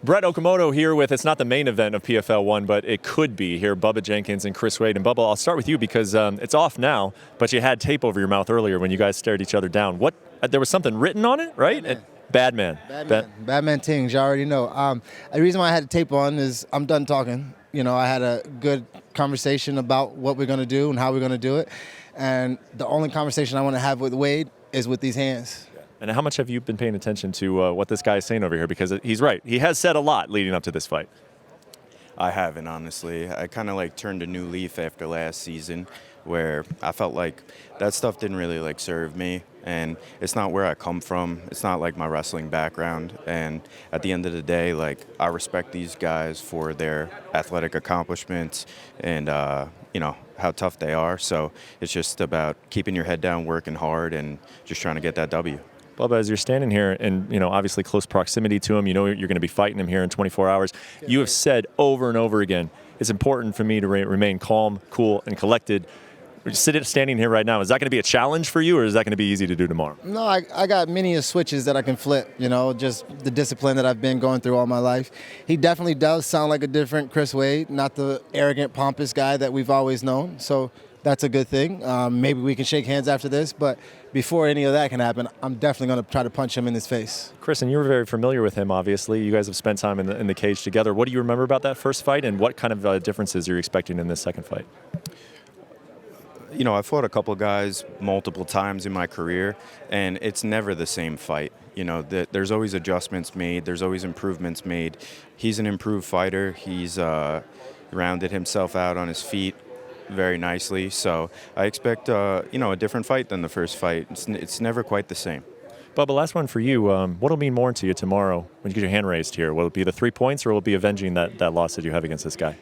Brett Okamoto here with, it's not the main event of PFL 1, but it could be here, Bubba Jenkins and Chris Wade. And Bubba, I'll start with you because it's off now, but you had tape over your mouth earlier when you guys stared each other down. What? There was something written on it, right? Bad man. Bad man things, you already know. The reason why I had the tape on is I'm done talking. You know, I had a good conversation about what we're going to do and how we're going to do it. And the only conversation I want to have with Wade is with these hands. And how much have you been paying attention to what this guy is saying over here? Because he's right. He has said a lot leading up to this fight. I haven't, honestly. I kind of turned a new leaf after last season where I felt like that stuff didn't really serve me, and it's not where I come from. It's not my wrestling background, and at the end of the day, I respect these guys for their athletic accomplishments and how tough they are. So it's just about keeping your head down, working hard, and just trying to get that W. Bubba, as you're standing here and, obviously close proximity to him, you're going to be fighting him here in 24 hours. You have said over and over again, it's important for me to remain calm, cool, and collected. Standing here right now, is that going to be a challenge for you, or is that going to be easy to do tomorrow? No, I got many switches that I can flip, just the discipline that I've been going through all my life. He definitely does sound like a different Chris Wade, not the arrogant, pompous guy that we've always known. So that's a good thing. Maybe we can shake hands after this, but before any of that can happen, I'm definitely going to try to punch him in his face. Chris, and you were very familiar with him, obviously. You guys have spent time in the cage together. What do you remember about that first fight, and what kind of differences are you expecting in this second fight? I've fought a couple guys multiple times in my career, and it's never the same fight. There's always adjustments made. There's always improvements made. He's an improved fighter. He's rounded himself out on his feet very nicely. So I expect, a different fight than the first fight. It's never quite the same. Bubba, last one for you. What will mean more to you tomorrow when you get your hand raised here? Will it be the 3 points, or will it be avenging that loss that you have against this guy?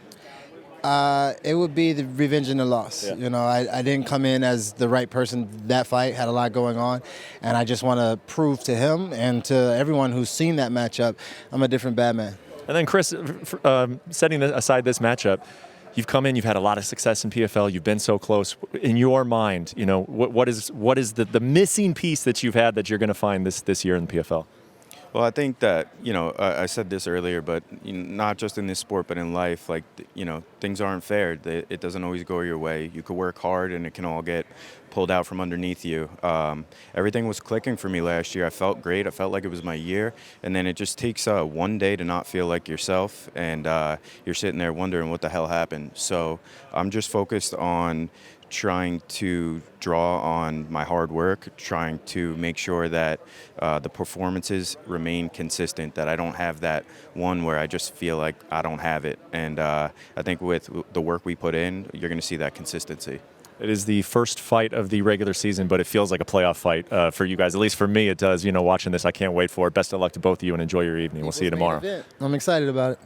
It would be the revenge and the loss. Yeah. I didn't come in as the right person that fight, had a lot going on, and I just want to prove to him and to everyone who's seen that matchup, I'm a different bad man. And then, Chris, setting aside this matchup, you've come in, you've had a lot of success in PFL, you've been so close. In your mind, what is the missing piece that you've had that you're going to find this year in the PFL? Well, I think that, I said this earlier, but not just in this sport, but in life, things aren't fair. It doesn't always go your way. You could work hard and it can all get pulled out from underneath you. Everything was clicking for me last year. I felt great. I felt like it was my year. And then it just takes one day to not feel like yourself, and you're sitting there wondering what the hell happened. So I'm just focused on trying to draw on my hard work, trying to make sure that the performances remain consistent, that I don't have that one where I just feel like I don't have it. And I think with the work we put in, you're going to see that consistency. It is the first fight of the regular season, but it feels like a playoff fight for you guys. At least for me, it does. Watching this, I can't wait for it. Best of luck to both of you, and enjoy your evening. We'll see you tomorrow. I'm excited about it.